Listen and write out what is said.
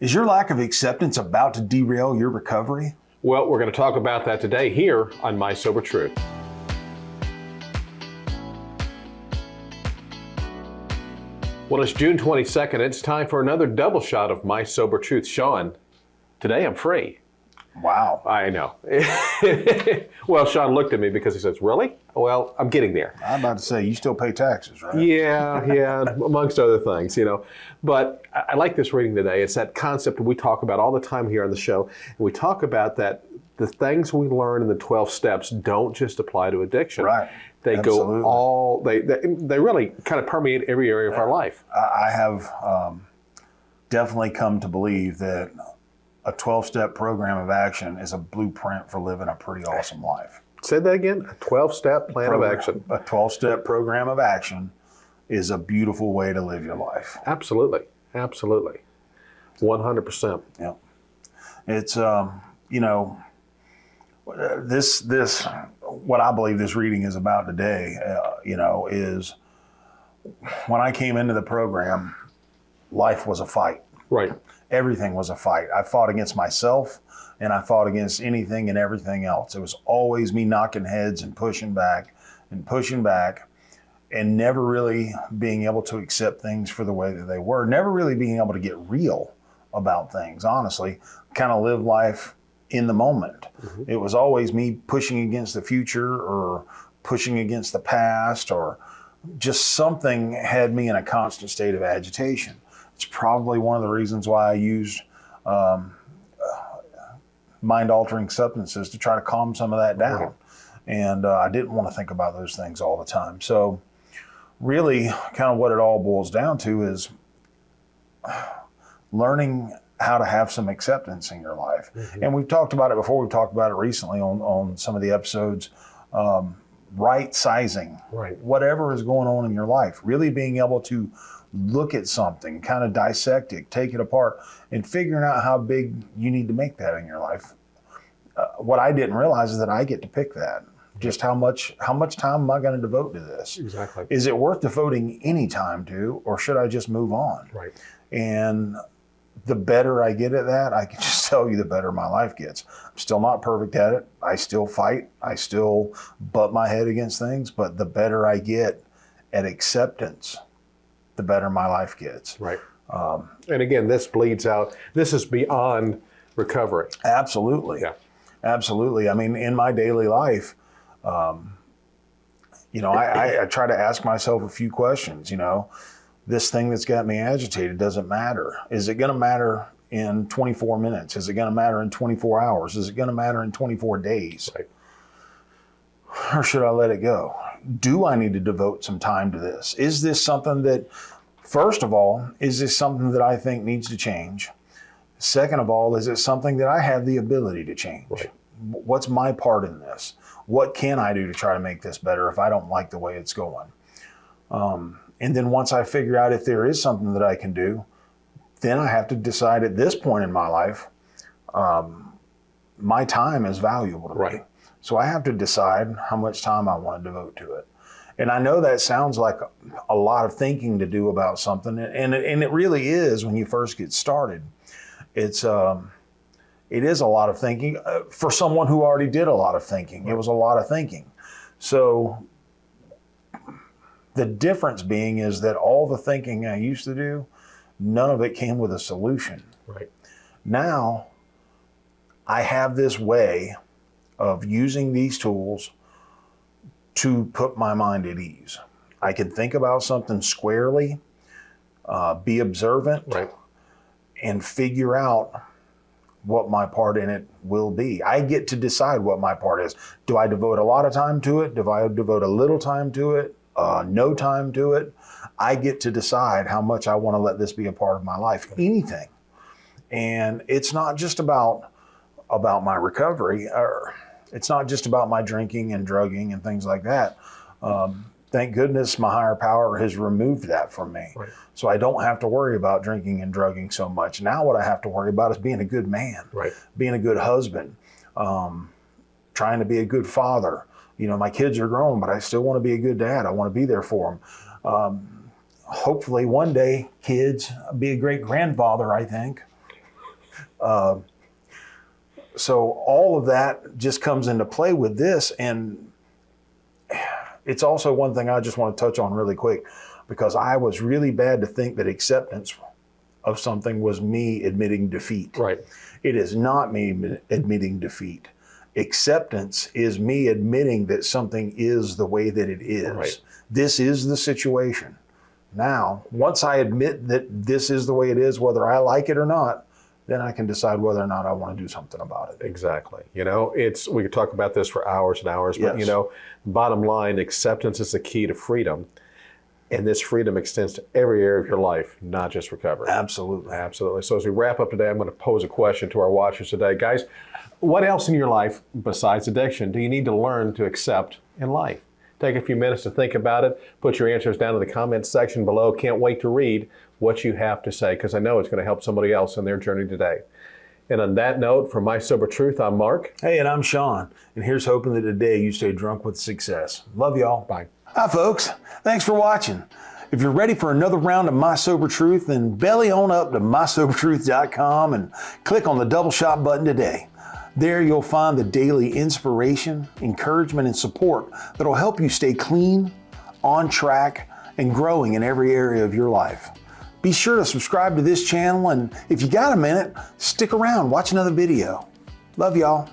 Is your lack of acceptance about to derail your recovery? Well, we're going to talk about that today here on My Sober Truth. Well, it's June 22nd. It's time for another double shot of My Sober Truth. Sean, today I'm free. Wow. I know. Well, Sean looked at me because he says, really? Well, I'm getting there. I'm about to say, you still pay taxes, right? Yeah, amongst other things, But I like this reading today. It's that concept we talk about all the time here on the show. And we talk about that the things we learn in the 12 steps don't just apply to addiction. Right. They Absolutely. they really kind of permeate every area of our life. I have definitely come to believe that a 12-step program of action is a blueprint for living a pretty awesome life. Say that again, a 12-step plan of action. A 12-step program of action is a beautiful way to live your life. Absolutely. 100%. Yeah. It's, this what I believe this reading is about today, is when I came into the program, life was a fight. Right. Everything was a fight. I fought against myself and I fought against anything and everything else. It was always me knocking heads and pushing back and never really being able to accept things for the way that they were. Never really being able to get real about things, honestly. Kind of live life in the moment. Mm-hmm. It was always me pushing against the future or pushing against the past, or just something had me in a constant state of agitation. It's probably one of the reasons why I used mind-altering substances to try to calm some of that down. And I didn't want to think about those things all the time. So really kind of what it all boils down to is learning how to have some acceptance in your life. Mm-hmm. And we've talked about it before. We've talked about it recently on some of the episodes. Right sizing, right. Whatever is going on in your life, really being able to look at something, kind of dissect it, take it apart, and figuring out how big you need to make that in your life. What I didn't realize is that I get to pick that. Just how much time am I going to devote to this? Exactly. Is it worth devoting any time to, or should I just move on? Right. And the better I get at that, I can just tell you the better my life gets. I'm still not perfect at it. I still fight. I still butt my head against things, but the better I get at acceptance, the better my life gets. Right. And again, this bleeds out. This is beyond recovery. Absolutely. Yeah. Absolutely. I mean, in my daily life, I try to ask myself a few questions. This thing that's got me agitated, does it matter? Is it going to matter in 24 minutes? Is it going to matter in 24 hours? Is it going to matter in 24 days? Right. Or should I let it go? Do I need to devote some time to this? Is this something that, first of all, is this something that I think needs to change? Second of all, is it something that I have the ability to change? Right. What's my part in this? What can I do to try to make this better if I don't like the way it's going? And then once I figure out if there is something that I can do, then I have to decide at this point in my life, my time is valuable to me. So I have to decide how much time I want to devote to it. And I know that sounds like a lot of thinking to do about something, and it really is when you first get started. It is a lot of thinking for someone who already did a lot of thinking. Right. It was a lot of thinking. So the difference being is that all the thinking I used to do, none of it came with a solution. Right. Now I have this way of using these tools to put my mind at ease. I can think about something squarely, be observant, right, and figure out what my part in it will be. I get to decide what my part is. Do I devote a lot of time to it? Do I devote a little time to it? No time to it? I get to decide how much I want to let this be a part of my life. Anything. And it's not just about my recovery, or it's not just about my drinking and drugging and things like that. Thank goodness my higher power has removed that from me. Right. So I don't have to worry about drinking and drugging so much. Now what I have to worry about is being a good man, right, being a good husband, trying to be a good father. My kids are grown, but I still want to be a good dad. I want to be there for them. Hopefully one day, kids, be a great grandfather, I think. So all of that just comes into play with this. And it's also one thing I just want to touch on really quick, because I was really bad to think that acceptance of something was me admitting defeat. Right. It is not me admitting defeat. Acceptance is me admitting that something is the way that it is. Right. This is the situation. Now, once I admit that this is the way it is, whether I like it or not, then I can decide whether or not I want to do something about it. Exactly. You know, we could talk about this for hours and hours, but Yes. you know, bottom line, acceptance is the key to freedom. And this freedom extends to every area of your life, not just recovery. Absolutely. Absolutely. So as we wrap up today, I'm going to pose a question to our watchers today. Guys, what else in your life besides addiction do you need to learn to accept in life? Take a few minutes to think about it. Put your answers down in the comments section below. Can't wait to read what you have to say, because I know it's going to help somebody else in their journey today. And on that note, from My Sober Truth, I'm Mark. Hey, and I'm Sean. And here's hoping that today you stay drunk with success. Love y'all. Bye. Hi, folks. Thanks for watching. If you're ready for another round of My Sober Truth, then belly on up to mysobertruth.com and click on the double shot button today. There you'll find the daily inspiration, encouragement, and support that'll help you stay clean, on track, and growing in every area of your life. Be sure to subscribe to this channel, and if you got a minute, stick around, watch another video. Love y'all.